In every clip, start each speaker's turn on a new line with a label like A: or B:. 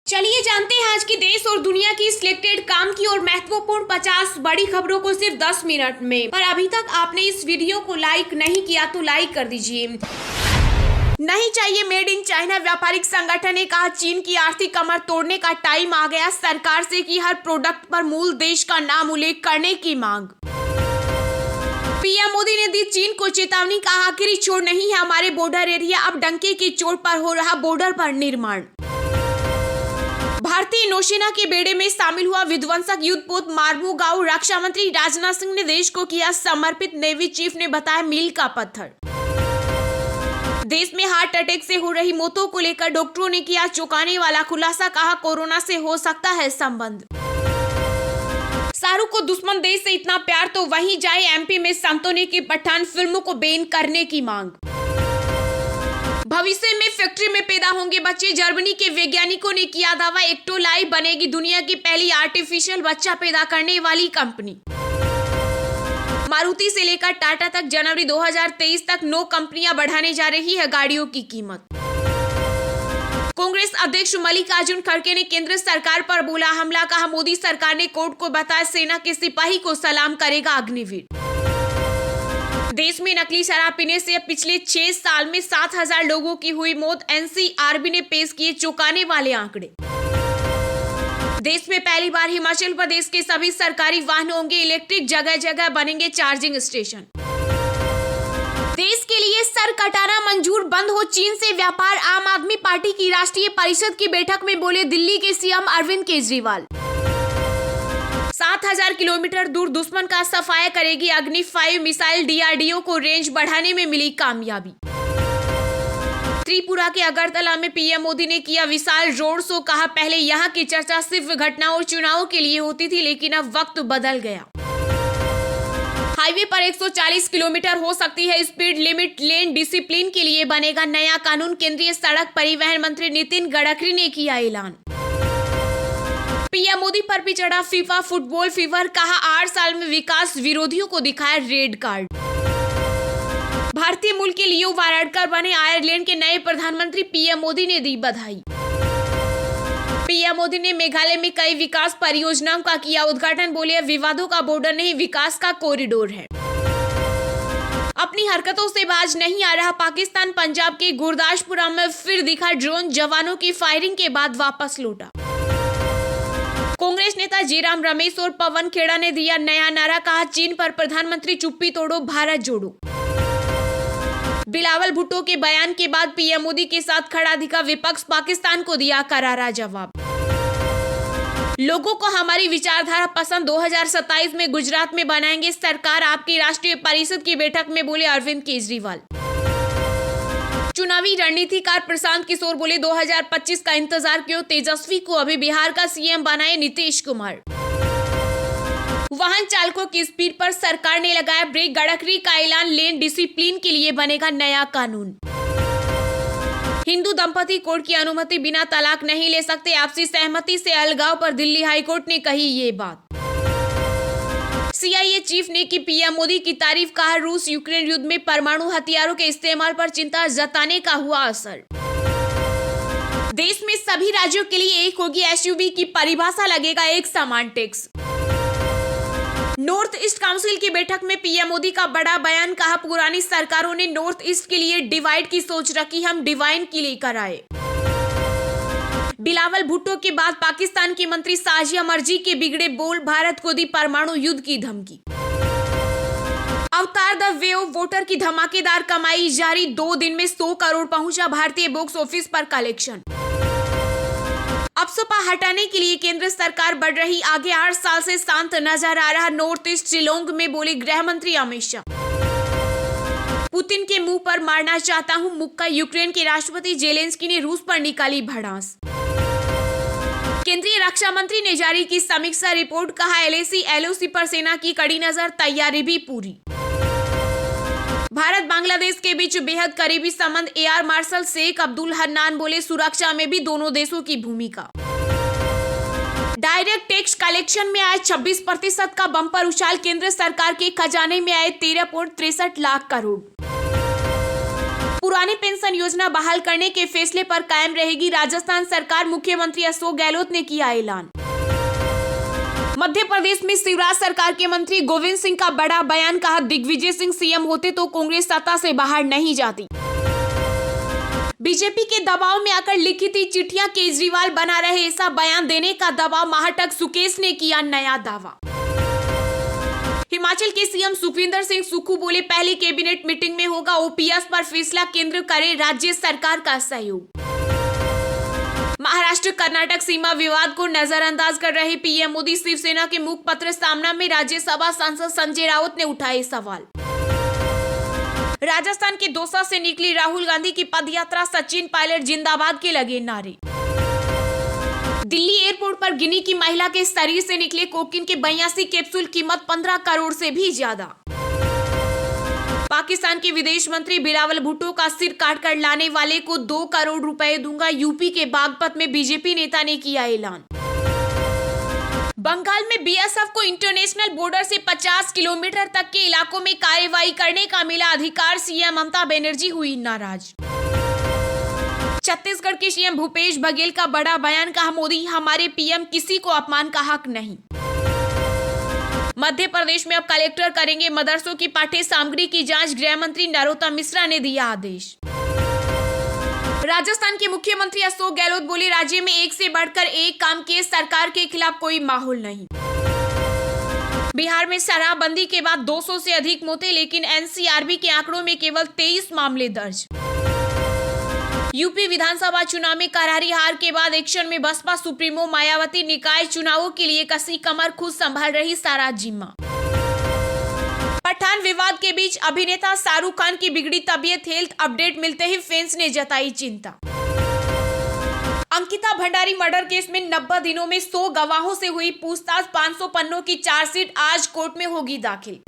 A: चलिए जानते हैं आज की देश और दुनिया की सिलेक्टेड काम की और महत्वपूर्ण 50 बड़ी खबरों को सिर्फ 10 मिनट में। पर अभी तक आपने इस वीडियो को लाइक नहीं किया तो लाइक कर दीजिए। नहीं चाहिए मेड इन चाइना। व्यापारिक संगठन ने कहा चीन की आर्थिक कमर तोड़ने का टाइम आ गया। सरकार से की हर प्रोडक्ट पर मूल देश का नाम उल्लेख करने की मांग। पीएम मोदी ने दी चीन को चेतावनी, कहा आखिरी छोर नहीं है हमारे बॉर्डर एरिया, अब डंके की चोट पर हो रहा बॉर्डर पर निर्माण। भारतीय नौसेना के बेड़े में शामिल हुआ विध्वंसक युद्धपोत मार्मो गांव। रक्षा मंत्री राजनाथ सिंह ने देश को किया समर्पित। नेवी चीफ ने बताया मील का पत्थर। देश में हार्ट अटैक से हो रही मौतों को लेकर डॉक्टरों ने किया चौंकाने वाला खुलासा, कहा कोरोना से हो सकता है संबंध। शाहरुख को दुश्मन देश से इतना प्यार तो वहीं जाए। एमपी में संतों ने की पठान फिल्मों को बैन करने की मांग। भविष्य में फैक्ट्री में पैदा होंगे बच्चे। जर्मनी के वैज्ञानिकों ने किया दावा, एक्टोलाई बनेगी दुनिया की पहली आर्टिफिशियल बच्चा पैदा करने वाली कंपनी। मारुति से लेकर टाटा तक जनवरी 2023 तक 9 कंपनियां बढ़ाने जा रही है गाड़ियों की कीमत। कांग्रेस अध्यक्ष मल्लिकार्जुन खड़गे ने केंद्र सरकार पर बोला हमला, कहा मोदी सरकार ने कोर्ट को बताया सेना के सिपाही को सलाम करेगा अग्निवीर। देश में नकली शराब पीने से पिछले 6 साल में 7,000 लोगों की हुई मौत। एनसीआरबी ने पेश किए चौंकाने वाले आंकड़े। देश में पहली बार हिमाचल प्रदेश के सभी सरकारी वाहन होंगे इलेक्ट्रिक, जगह जगह बनेंगे चार्जिंग स्टेशन। देश के लिए सर कटाना मंजूर, बंद हो चीन से व्यापार। आम आदमी पार्टी की राष्ट्रीय परिषद की बैठक में बोले दिल्ली के सीएम अरविंद केजरीवाल। 7,000 किलोमीटर दूर दुश्मन का सफाया करेगी अग्नि 5 मिसाइल। डीआरडीओ को रेंज बढ़ाने में मिली कामयाबी। त्रिपुरा के अगरतला में पीएम मोदी ने किया विशाल रोड शो, कहा पहले यहां की चर्चा सिर्फ घटनाओं और चुनावों के लिए होती थी, लेकिन अब वक्त बदल गया। हाईवे पर 140 किलोमीटर हो सकती है स्पीड लिमिट। लेन डिसिप्लिन के लिए बनेगा नया कानून। केंद्रीय सड़क परिवहन मंत्री नितिन गडकरी ने किया ऐलान। पीएम मोदी पर भी चढ़ा फीफा फुटबॉल फीवर, कहा 8 साल में विकास विरोधियों को दिखाया रेड कार्ड। भारतीय मूल के लियो वाराडकर बने आयरलैंड के नए प्रधानमंत्री। पीएम मोदी ने दी बधाई। पीएम मोदी ने मेघालय में कई विकास परियोजनाओं का किया उद्घाटन, बोले विवादों का बॉर्डर नहीं विकास का कॉरिडोर है। अपनी हरकतों से बाज नहीं आ रहा पाकिस्तान। पंजाब के गुरदासपुरा में फिर दिखा ड्रोन, जवानों की फायरिंग के बाद वापस लौटा। कांग्रेस नेता जयराम रमेश और पवन खेड़ा ने दिया नया नारा, कहा चीन पर प्रधानमंत्री चुप्पी तोड़ो भारत जोड़ो। बिलावल भुट्टो के बयान के बाद पीएम मोदी के साथ खड़ा दिखा विपक्ष, पाकिस्तान को दिया करारा जवाब। लोगों को हमारी विचारधारा पसंद, 2027 में गुजरात में बनाएंगे सरकार। आपकी राष्ट्रीय परिषद की बैठक में बोले अरविंद केजरीवाल। चुनावी रणनीतिकार प्रशांत किशोर बोले 2025 का इंतजार क्यों, तेजस्वी को अभी बिहार का सीएम बनाए नीतीश कुमार। वाहन चालकों की स्पीड पर सरकार ने लगाया ब्रेक। गडकरी का ऐलान, लेन डिसिप्लिन के लिए बनेगा नया कानून। हिंदू दंपति कोर्ट की अनुमति बिना तलाक नहीं ले सकते। आपसी सहमति से अलगाव पर दिल्ली हाईकोर्ट ने कही ये बात। सीआईए चीफ ने की पीएम मोदी की तारीफ, कहा रूस यूक्रेन युद्ध में परमाणु हथियारों के इस्तेमाल पर चिंता जताने का हुआ असर। देश में सभी राज्यों के लिए एक होगी एसयूवी की परिभाषा, लगेगा एक समान टैक्स। नॉर्थ ईस्ट काउंसिल की बैठक में पीएम मोदी का बड़ा बयान, कहा पुरानी सरकारों ने नॉर्थ ईस्ट के लिए डिवाइड की सोच रखी, हम डिवाइन के लिए कराए। बिलावल भुट्टो के बाद पाकिस्तान की मंत्री साजिया मर्जी के बिगड़े बोल, भारत को दी परमाणु युद्ध की धमकी। अवतार द वे ऑफ वोटर की धमाकेदार कमाई जारी, 2 दिन में 100 करोड़ पहुंचा भारतीय बॉक्स ऑफिस पर कलेक्शन। अफसपा हटाने के लिए केंद्र सरकार बढ़ रही आगे, 8 साल से शांत नजर आ रहा नॉर्थ ईस्ट शिलोंग में, बोले गृह मंत्री अमित शाह। पुतिन के मुंह पर मारना चाहता हूं मुक्का, यूक्रेन के राष्ट्रपति जेलेंस्की ने रूस पर निकाली भड़ास। केंद्रीय रक्षा मंत्री ने जारी की समीक्षा रिपोर्ट, कहा एलएसी एलओसी पर सेना की कड़ी नजर, तैयारी भी पूरी। भारत बांग्लादेश के बीच बेहद करीबी संबंध, एआर मार्शल शेख अब्दुल हन्नान बोले सुरक्षा में भी दोनों देशों की भूमिका। डायरेक्ट टैक्स कलेक्शन में आए 26% का बम्पर उछाल, केंद्र सरकार के खजाने में आए 13.63 लाख करोड़। पुरानी पेंशन योजना बहाल करने के फैसले पर कायम रहेगी राजस्थान सरकार, मुख्यमंत्री अशोक गहलोत ने किया ऐलान। मध्य प्रदेश में शिवराज सरकार के मंत्री गोविंद सिंह का बड़ा बयान, कहा दिग्विजय सिंह सीएम होते तो कांग्रेस सत्ता से बाहर नहीं जाती। बीजेपी के दबाव में आकर लिखी थी चिट्ठियां केजरीवाल बना रहे, ऐसा बयान देने का दबाव महाटक सुकेश ने किया नया दावा। हिमाचल के सीएम सुखविंदर सिंह सुक्खू बोले पहली कैबिनेट मीटिंग में होगा ओपीएस पर फैसला, केंद्र करे राज्य सरकार का सहयोग। महाराष्ट्र कर्नाटक सीमा विवाद को नजरअंदाज कर रहे पीएम मोदी, शिवसेना के मुखपत्र सामना में राज्यसभा सांसद संजय राउत ने उठाए सवाल। राजस्थान के दौसा से निकली राहुल गांधी की पदयात्रा, सचिन पायलट जिंदाबाद के लगे नारे। दिल्ली एयरपोर्ट पर गिनी की महिला के शरीर से निकले कोकीन के 82 कैप्सूल, कीमत 15 करोड़ से भी ज्यादा। पाकिस्तान के विदेश मंत्री बिलावल भुट्टो का सिर काटकर लाने वाले को 2 करोड़ रुपए दूंगा, यूपी के बागपत में बीजेपी नेता ने किया ऐलान। बंगाल में बीएसएफ को इंटरनेशनल बॉर्डर से 50 किलोमीटर तक के इलाकों में कार्रवाई करने का मिला अधिकार, सीएम ममता बनर्जी हुई नाराज। छत्तीसगढ़ के सीएम भूपेश बघेल का बड़ा बयान, कहा मोदी हमारे पीएम, किसी को अपमान का हक नहीं। मध्य प्रदेश में अब कलेक्टर करेंगे मदरसों की पाठ्य सामग्री की जांच, गृह मंत्री नरोत्तम मिश्रा ने दिया आदेश। राजस्थान के मुख्यमंत्री अशोक गहलोत बोले राज्य में एक से बढ़कर एक काम किए, सरकार के खिलाफ कोई माहौल नहीं। बिहार में शराबबंदी के बाद 200 से अधिक मौतें, लेकिन एनसीआरबी के आंकड़ों में केवल 23 मामले दर्ज। यूपी विधानसभा चुनाव में करारी हार के बाद एक्शन में बसपा सुप्रीमो मायावती, निकाय चुनावों के लिए कसी कमर, खुद संभाल रही सारा जिम्मा। पठान विवाद के बीच अभिनेता शाहरुख खान की बिगड़ी तबीयत, हेल्थ अपडेट मिलते ही फैंस ने जताई चिंता। अंकिता भंडारी मर्डर केस में 90 दिनों में 100 गवाहों से हुई पूछताछ, 500 पन्नों की चार्जशीट आज कोर्ट में होगी दाखिल।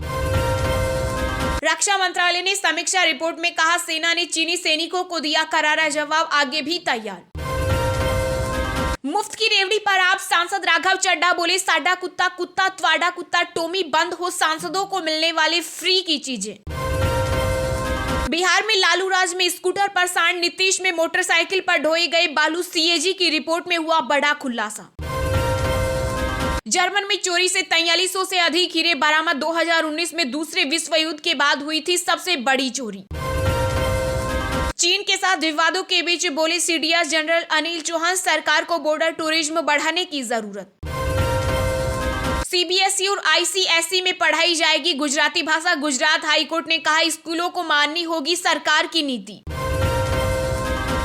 A: रक्षा मंत्रालय ने समीक्षा रिपोर्ट में कहा सेना ने चीनी सैनिकों को दिया करारा जवाब, आगे भी तैयार। मुफ्त की रेवड़ी पर आप सांसद राघव चड्ढा बोले साडा कुत्ता कुत्ता त्वाडा कुत्ता, टोमी बंद हो सांसदों को मिलने वाले फ्री की चीजें। बिहार में लालू राज में स्कूटर पर सांड, नीतीश में मोटरसाइकिल पर ढोए गए बालू, सीएजी की रिपोर्ट में हुआ बड़ा खुलासा। जर्मन में चोरी से 4300 से अधिक हीरे बरामद, 2019 में दूसरे विश्व युद्ध के बाद हुई थी सबसे बड़ी चोरी। चीन के साथ विवादों के बीच बोले सीडीएस जनरल अनिल चौहान, सरकार को बॉर्डर टूरिज्म बढ़ाने की जरूरत। सीबीएसई और आईसीएसई में पढ़ाई जाएगी गुजराती भाषा, गुजरात हाईकोर्ट ने कहा स्कूलों को माननी होगी सरकार की नीति।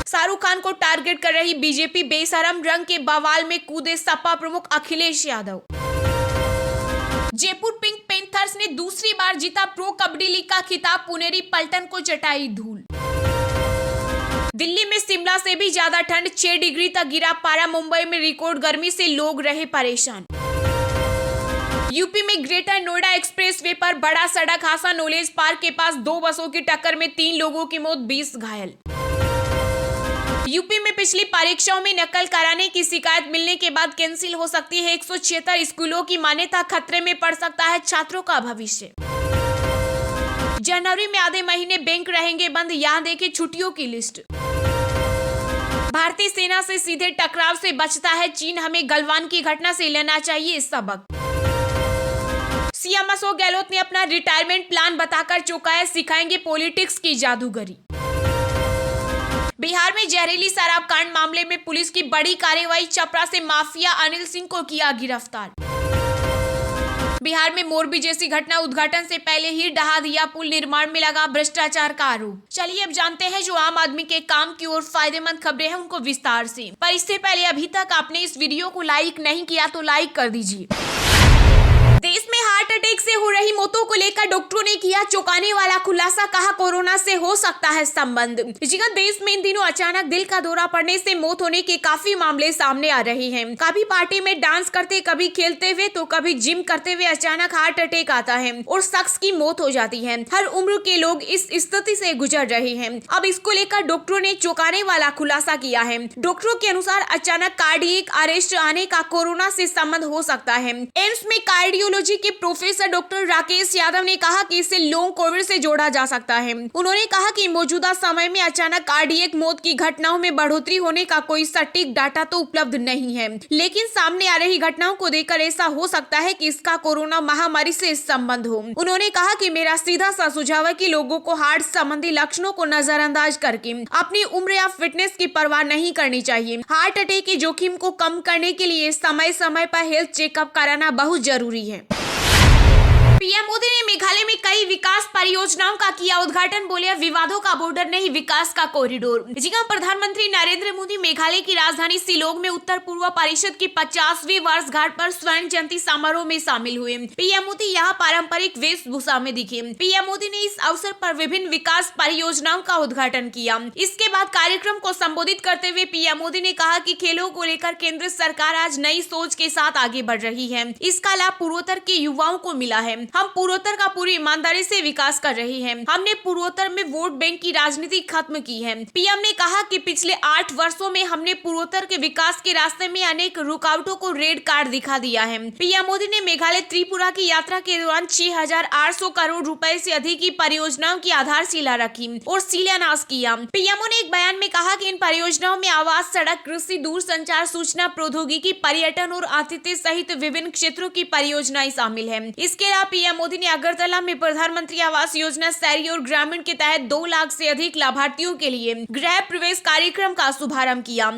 A: शाहरुख खान को टारगेट कर रही बीजेपी बेशरम, रंग के बवाल में कूदे सपा प्रमुख अखिलेश यादव। जयपुर पिंक पैंथर्स ने दूसरी बार जीता प्रो कबड्डी लीग का खिताब, पुनेरी पलटन को चटाई धूल। दिल्ली में शिमला से भी ज्यादा ठंड, 6 डिग्री तक गिरा पारा, मुंबई में रिकॉर्ड गर्मी से लोग रहे परेशान। यूपी में ग्रेटर नोएडा एक्सप्रेस वे पर बड़ा सड़क हादसा, नॉलेज पार्क के पास 2 बसों की टक्कर में 3 लोगों की मौत, 20 घायल। यूपी में पिछली परीक्षाओं में नकल कराने की शिकायत मिलने के बाद कैंसिल हो सकती है 176 स्कूलों की मान्यता, खतरे में पड़ सकता है छात्रों का भविष्य। जनवरी में आधे महीने बैंक रहेंगे बंद, यहाँ देखें छुट्टियों की लिस्ट। भारतीय सेना से सीधे टकराव से बचता है चीन, हमें गलवान की घटना से लेना चाहिए सबक। सीएम अशोक गहलोत ने अपना रिटायरमेंट प्लान बताकर चौंकाया, सिखाएंगे पॉलिटिक्स की जादूगरी। बिहार में जहरीली शराब कांड मामले में पुलिस की बड़ी कार्रवाई, छपरा से माफिया अनिल सिंह को किया गिरफ्तार। बिहार में मोरबी जैसी घटना, उद्घाटन से पहले ही ढहा दिया पुल, निर्माण में लगा भ्रष्टाचार का आरोप। चलिए अब जानते हैं जो आम आदमी के काम की और फायदेमंद खबरें हैं उनको विस्तार से। पर इससे पहले अभी तक आपने इस वीडियो को लाइक नहीं किया तो लाइक कर दीजिए। देश में हार्ट अटैक से हो रही मौतों को लेकर डॉक्टरों ने किया चौंकाने वाला खुलासा, कहा कोरोना से हो सकता है संबंध। देश में इन दिनों अचानक दिल का दौरा पड़ने से मौत होने के काफी मामले सामने आ रहे हैं। कभी पार्टी में डांस करते, कभी खेलते हुए तो कभी जिम करते हुए अचानक हार्ट अटैक आता है और शख्स की मौत हो जाती है। हर उम्र के लोग इस स्थिति से गुजर रहे हैं। अब इसको लेकर डॉक्टरों ने चौंकाने वाला खुलासा किया है। डॉक्टरों के अनुसार अचानक कार्डियक अरेस्ट आने का कोरोना से संबंध हो सकता है। एम्स में कार्डियोलॉजी न्यूरोलॉजी के प्रोफेसर डॉक्टर राकेश यादव ने कहा कि इससे लॉन्ग कोविड से जोड़ा जा सकता है। उन्होंने कहा कि मौजूदा समय में अचानक कार्डियक मौत की घटनाओं में बढ़ोतरी होने का कोई सटीक डाटा तो उपलब्ध नहीं है, लेकिन सामने आ रही घटनाओं को देखकर ऐसा हो सकता है कि इसका कोरोना महामारी से संबंध हो। उन्होंने कहा कि मेरा सीधा सा सुझाव है कि लोगों को हार्ट संबंधी लक्षणों को नजरअंदाज करके अपनी उम्र या फिटनेस की परवाह नहीं करनी चाहिए। हार्ट अटैक के जोखिम को कम करने के लिए समय समय पर हेल्थ चेकअप कराना बहुत जरूरी है। पीएम मोदी ने मेघालय में कई विकास परियोजनाओं का किया उद्घाटन, बोले विवादों का बॉर्डर नहीं, विकास का कॉरिडोर। जी हां, प्रधानमंत्री नरेंद्र मोदी मेघालय की राजधानी शिलोंग में उत्तर पूर्व परिषद की 50वीं वर्षगांठ पर स्वर्ण जयंती समारोह में शामिल हुए। पीएम मोदी यहां पारंपरिक वेशभूषा में दिखे। पीएम मोदी ने इस अवसर पर विभिन्न विकास परियोजनाओं का उद्घाटन किया। इसके बाद कार्यक्रम को संबोधित करते हुए पीएम मोदी ने कहा कि खेलों को लेकर केंद्र सरकार आज नई सोच के साथ आगे बढ़ रही है। इसका लाभ पूर्वोत्तर के युवाओं को मिला है। हम पूर्वोत्तर का पूरी ईमानदारी से विकास कर रहे हैं। हमने पूर्वोत्तर में वोट बैंक की राजनीति खत्म की है। पीएम ने कहा कि पिछले 8 वर्षों में हमने पूर्वोत्तर के विकास के रास्ते में अनेक रुकावटों को रेड कार्ड दिखा दिया है। पीएम मोदी ने मेघालय त्रिपुरा की यात्रा के दौरान 6,800 करोड़ रुपए से अधिक की परियोजनाओं की आधारशिला रखी और शिलान्यास किया। पीएमओ ने एक बयान में कहा कि इन परियोजनाओं में आवास, सड़क, कृषि, दूरसंचार, सूचना प्रौद्योगिकी, पर्यटन और आतिथ्य सहित विभिन्न क्षेत्रों की परियोजनाएं शामिल है। इसके अलावा पीएम मोदी ने अगरतला में प्रधानमंत्री आवास योजना शहरी और ग्रामीण के तहत 2 लाख से अधिक लाभार्थियों के लिए गृह प्रवेश कार्यक्रम का शुभारंभ किया।